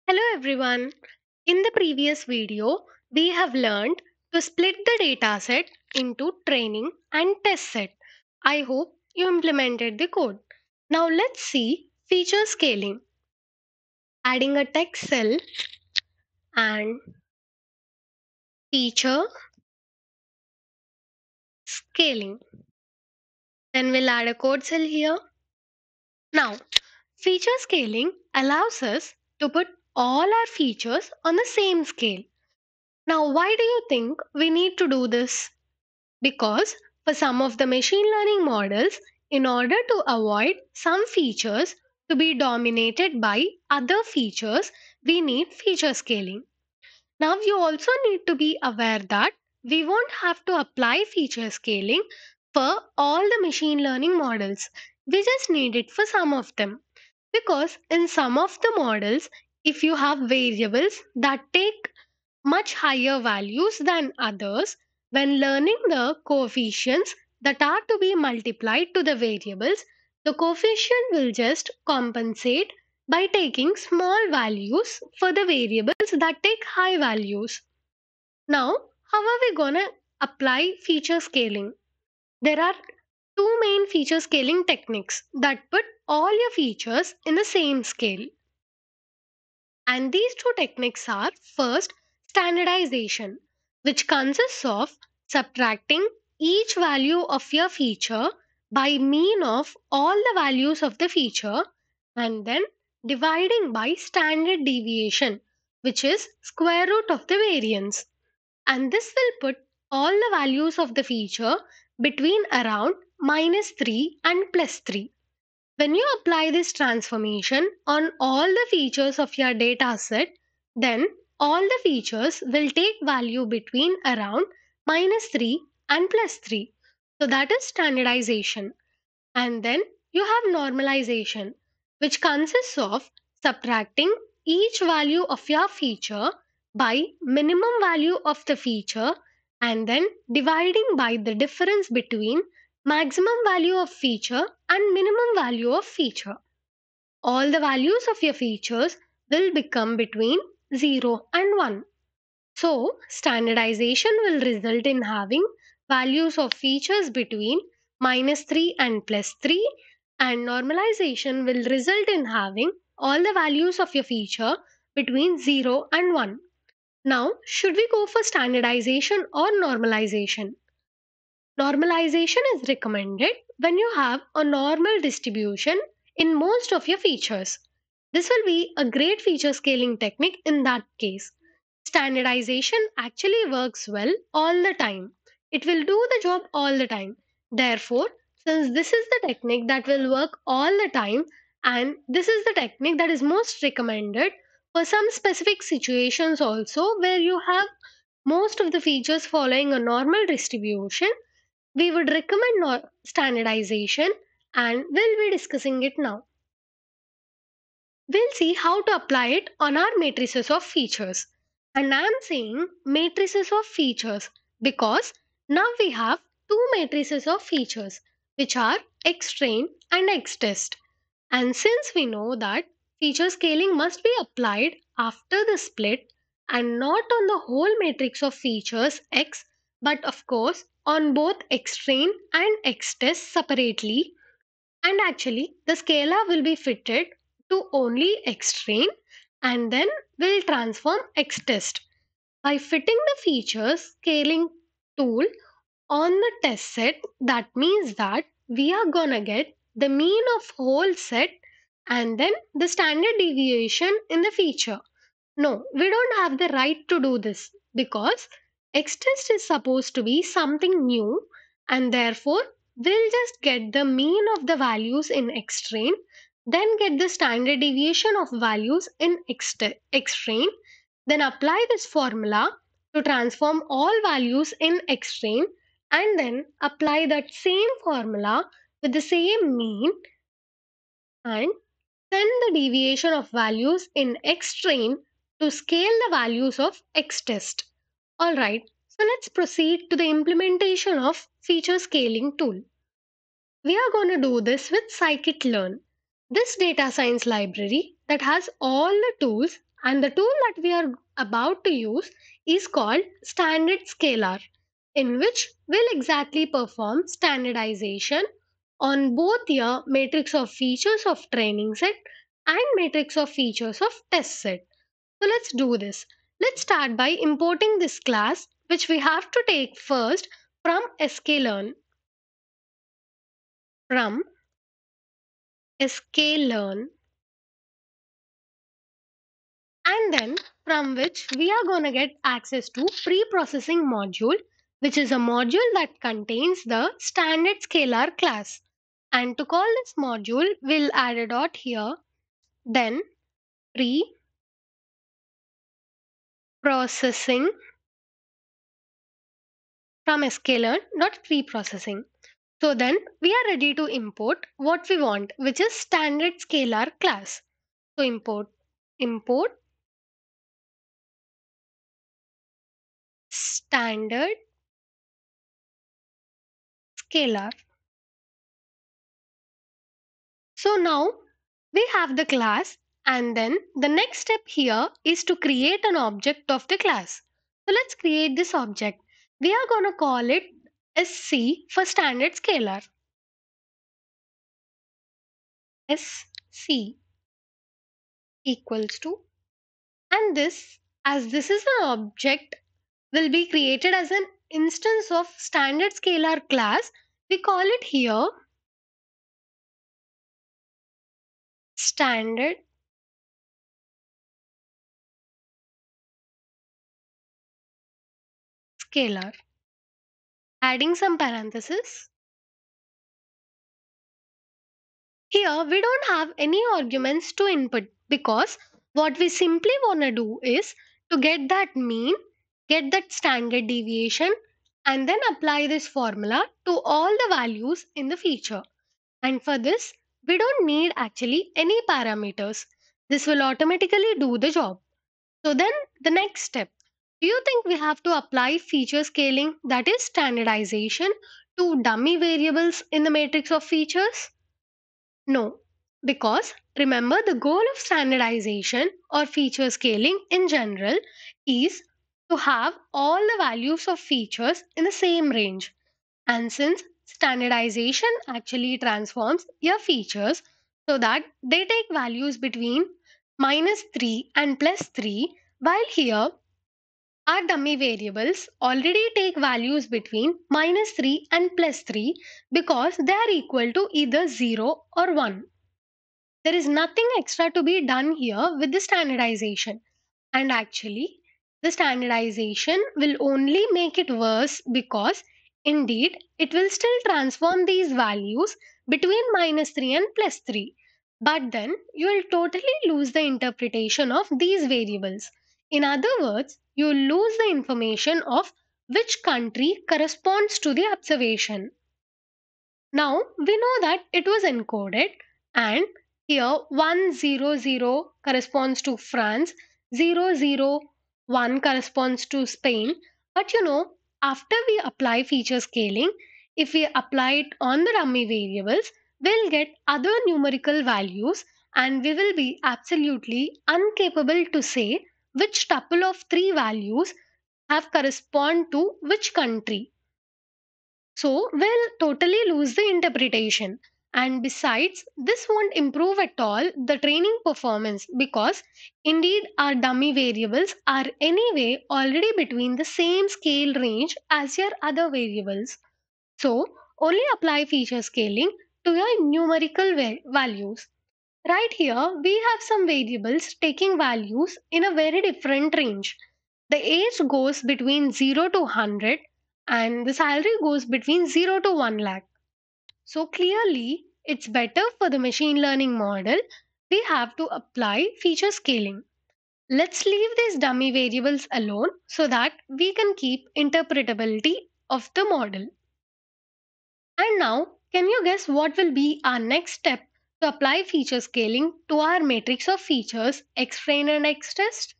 Hello everyone. In the previous video, we have learned to split the dataset into training and test set. I hope you implemented the code. Now let's see feature scaling. Adding a text cell and feature scaling. Then we'll add a code cell here. Now, feature scaling allows us to put all our features on the same scale. Now, why do you think we need to do this? Because for some of the machine learning models, in order to avoid some features to be dominated by other features, we need feature scaling. Now, you also need to be aware that we won't have to apply feature scaling for all the machine learning models. We just need it for some of them. Because in some of the models, if you have variables that take much higher values than others, when learning the coefficients that are to be multiplied to the variables, the coefficient will just compensate by taking small values for the variables that take high values. Now, how are we gonna apply feature scaling? There are two main feature scaling techniques that put all your features in the same scale. And these two techniques are first, standardization, which consists of subtracting each value of your feature by mean of all the values of the feature and then dividing by standard deviation, which is square root of the variance. And this will put all the values of the feature between around -3 and +3. When you apply this transformation on all the features of your data set, then all the features will take value between around -3 and +3. So that is standardization. And then you have normalization, which consists of subtracting each value of your feature by minimum value of the feature and then dividing by the difference between maximum value of feature and minimum value of feature. All the values of your features will become between 0 and 1. So, standardization will result in having values of features between -3 and +3, and normalization will result in having all the values of your feature between 0 and 1. Now, should we go for standardization or normalization? Normalization is recommended when you have a normal distribution in most of your features. This will be a great feature scaling technique in that case. Standardization actually works well all the time. It will do the job all the time. Therefore, since this is the technique that will work all the time and this is the technique that is most recommended for some specific situations also where you have most of the features following a normal distribution, we would recommend standardization and we'll be discussing it now. We'll see how to apply it on our matrices of features. And I'm saying matrices of features because now we have two matrices of features which are xtrain and xtest. And since we know that feature scaling must be applied after the split and not on the whole matrix of features x, but of course on both xtrain and xtest separately, and actually the scalar will be fitted to only xtrain and then will transform xtest. By fitting the features scaling tool on the test set, that means that we are gonna get the mean of whole set and then the standard deviation in the feature. No, we don't have the right to do this because xtest is supposed to be something new and therefore we'll just get the mean of the values in xtrain, then get the standard deviation of values in xtrain, then apply this formula to transform all values in xtrain and then apply that same formula with the same mean and send the deviation of values in xtrain to scale the values of xtest. Alright, so let's proceed to the implementation of feature scaling tool. We are going to do this with scikit-learn. This data science library that has all the tools And the tool that we are about to use is called standard scalar, in which will exactly perform standardization on both your matrix of features of training set and matrix of features of test set. So let's do this. Let's start by importing this class, which we have to take first from sklearn. From sklearn, and then from which we are going to get access to preprocessing module, which is a module that contains the standard scalar class. And to call this module, we'll add a dot here, then preprocessing from sklearn dot preprocessing. So then we are ready to import what we want, which is standard scalar class. So import standard scalar. So now we have the class, and then the next step here is to create an object of the class. So let's create this object. We are going to call it SC for standard scalar. SC equals to, and this, as this is an object, will be created as an instance of standard scalar class. We call it here standard scalar. Adding some parentheses. Here we don't have any arguments to input because what we simply want to do is to get that mean, get that standard deviation, and then apply this formula to all the values in the feature. And for this, we don't need actually any parameters. This will automatically do the job. So then the next step, do you think we have to apply feature scaling, that is standardization, to dummy variables in the matrix of features? No, because remember the goal of standardization or feature scaling in general is to have all the values of features in the same range. And since standardization actually transforms your features so that they take values between -3 and +3, while here our dummy variables already take values between -3 and +3 because they are equal to either 0 or 1. There is nothing extra to be done here with the standardization. And actually, the standardization will only make it worse because indeed it will still transform these values between -3 and +3. But then you will totally lose the interpretation of these variables. In other words, you will lose the information of which country corresponds to the observation. Now we know that it was encoded, and here 100 corresponds to France, 001 corresponds to Spain. But after we apply feature scaling, if we apply it on the dummy variables, we'll get other numerical values, and we will be absolutely incapable to say which tuple of three values have correspond to which country. So we'll totally lose the interpretation. And besides, this won't improve at all the training performance because indeed our dummy variables are anyway already between the same scale range as your other variables. So only apply feature scaling to your numerical values. Right here, we have some variables taking values in a very different range. The age goes between 0 to 100 and the salary goes between 0 to 1 lakh. So clearly, it's better for the machine learning model. We have to apply feature scaling. Let's leave these dummy variables alone so that we can keep interpretability of the model. And now, can you guess what will be our next step to apply feature scaling to our matrix of features xtrain and xtest?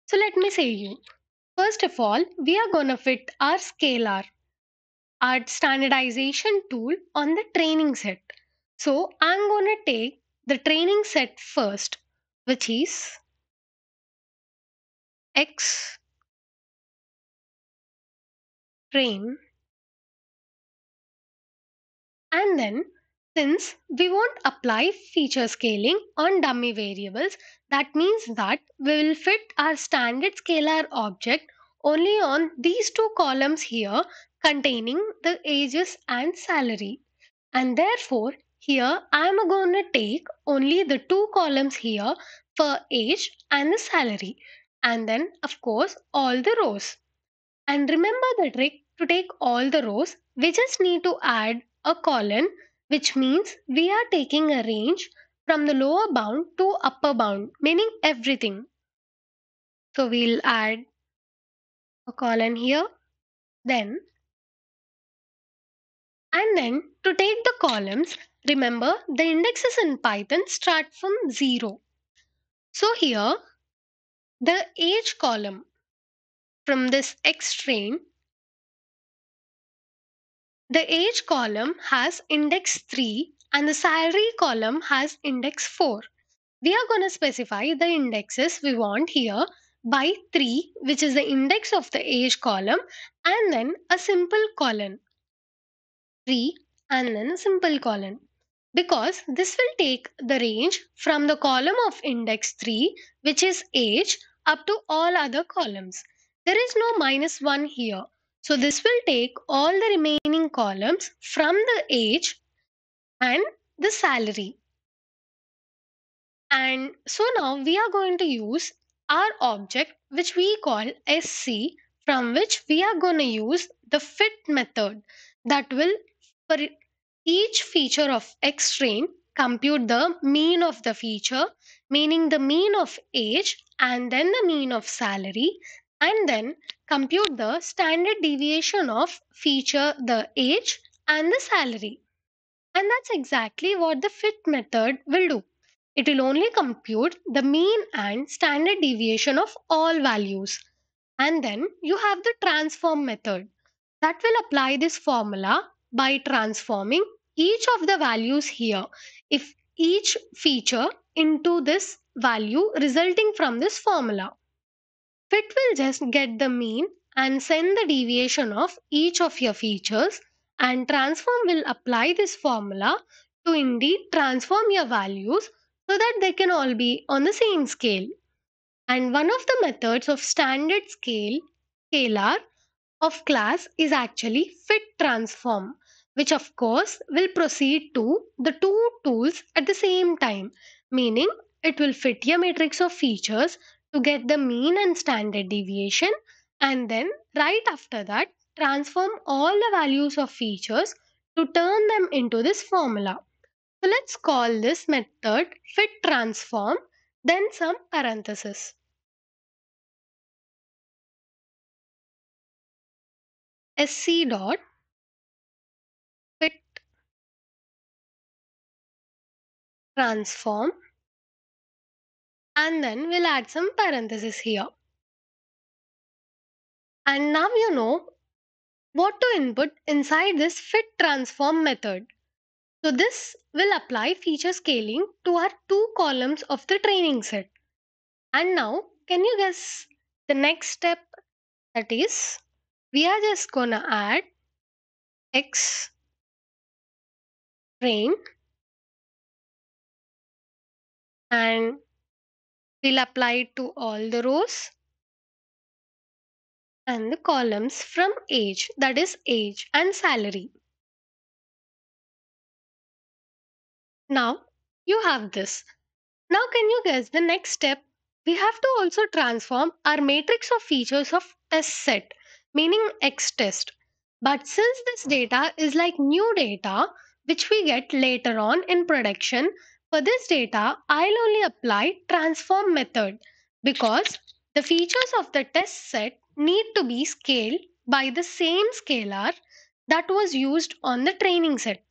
So let me say you. First of all, we are going to fit our scalar, our standardization tool on the training set. So I'm going to take the training set first, which is X train. And then, since we won't apply feature scaling on dummy variables, that means that we will fit our standard scalar object only on these two columns here containing the ages and salary. And therefore, here I am going to take only the two columns here for age and the salary. And then, of course, all the rows. And remember the trick to take all the rows, we just need to add a colon, which means we are taking a range from the lower bound to upper bound, meaning everything. So we'll add a colon here, then, and then to take the columns, remember the indexes in Python start from 0. So here, the age column from this X train, the age column has index 3 and the salary column has index 4. We are going to specify the indexes we want here by 3, which is the index of the age column, and then a simple colon 3 and then a simple colon, because this will take the range from the column of index 3, which is age, up to all other columns. There is no minus 1 here. So this will take all the remaining columns from the age and the salary. And so now we are going to use our object which we call SC, from which we are going to use the fit method that will, for each feature of X train, compute the mean of the feature, meaning the mean of age and then the mean of salary, and then compute the standard deviation of feature, the age and the salary. And that's exactly what the fit method will do. It will only compute the mean and standard deviation of all values. And then you have the transform method that will apply this formula by transforming each of the values here, if each feature, into this value resulting from this formula. Fit will just get the mean and send the deviation of each of your features, and transform will apply this formula to indeed transform your values so that they can all be on the same scale. And one of the methods of standard scalar of class is actually fit transform, which of course will proceed to the two tools at the same time, meaning it will fit your matrix of features to get the mean and standard deviation, and then right after that transform all the values of features to turn them into this formula. So let's call this method fit transform, then some parenthesis. SC dot fit transform, and then we'll add some parentheses here. And now you know what to input inside this fit transform method. So this will apply feature scaling to our two columns of the training set. And now, can you guess the next step? That is, we are just gonna add X train, and we'll apply it to all the rows and the columns from age, that is age and salary. Now you have this. Now can you guess the next step? We have to also transform our matrix of features of test set, meaning X test. But since this data is like new data, which we get later on in production, for this data, I'll only apply transform method, because the features of the test set need to be scaled by the same scalar that was used on the training set.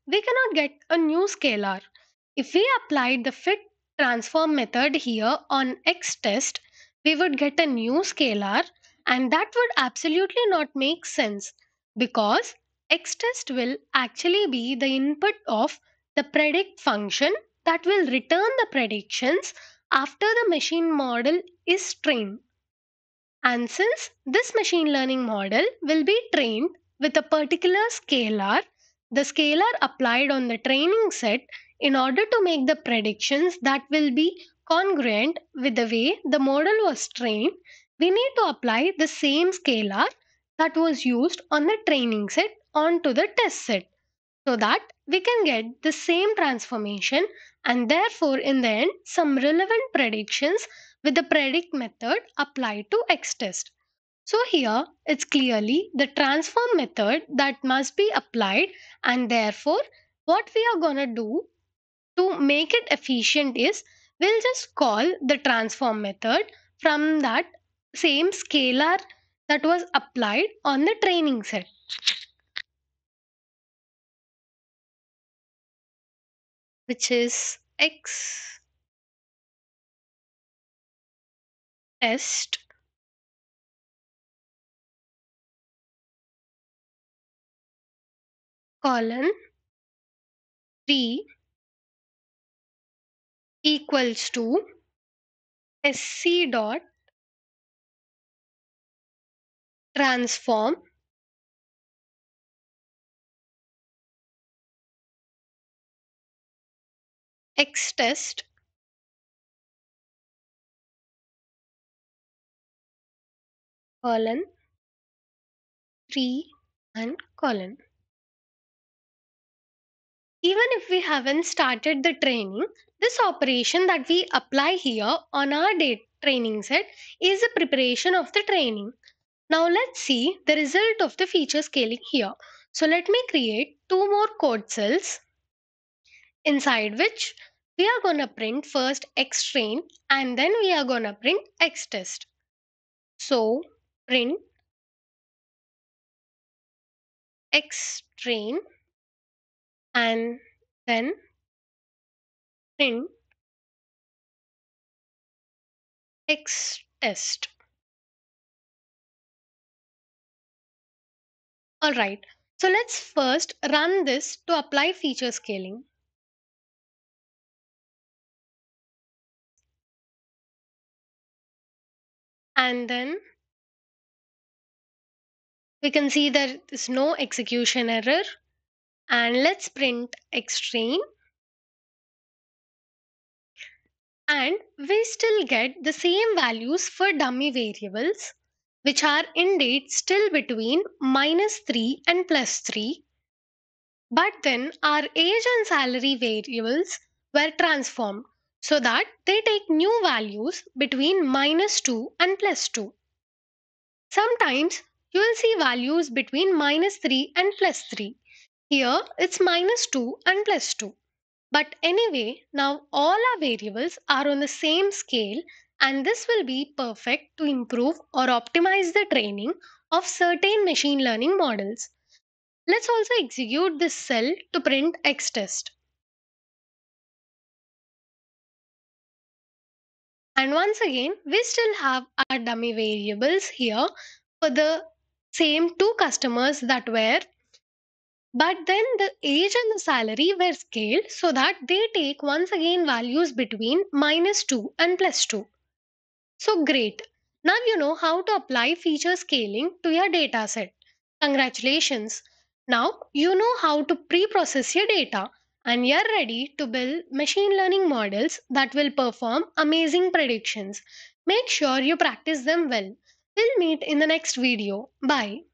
We cannot get a new scalar. If we applied the fit transform method here on X test, we would get a new scalar, and that would absolutely not make sense, because X test will actually be the input of the predict function that will return the predictions after the machine model is trained. And since this machine learning model will be trained with a particular scalar, the scalar applied on the training set in order to make the predictions that will be congruent with the way the model was trained, we need to apply the same scalar that was used on the training set onto the test set so that we can get the same transformation and therefore in the end some relevant predictions with the predict method applied to X test. So here it's clearly the transform method that must be applied, and therefore what we are going to do to make it efficient is we'll just call the transform method from that same scalar that was applied on the training set, which is X test colon 3 equals to sc dot transform X test colon 3 and colon. Even if we haven't started the training, this operation that we apply here on our training set is a preparation of the training. Now let's see the result of the feature scaling here. So let me create two more code cells inside which we are going to print first X train and then we are going to print X test. So print X train and then print X test. Alright, so let's first run this to apply feature scaling. And then we can see there is no execution error. And let's print xtrain. And we still get the same values for dummy variables, which are indeed still between -3 and +3. But then our age and salary variables were transformed so that they take new values between -2 and +2. Sometimes you will see values between -3 and +3. Here it's -2 and +2. But anyway, now all our variables are on the same scale, and this will be perfect to improve or optimize the training of certain machine learning models. Let's also execute this cell to print xtest. And once again, we still have our dummy variables here for the same two customers that were, but then the age and the salary were scaled so that they take once again values between -2 and +2. So great. Now you know how to apply feature scaling to your data set. Congratulations. Now you know how to pre-process your data and you're ready to build machine learning models that will perform amazing predictions. Make sure you practice them well. We'll meet in the next video. Bye.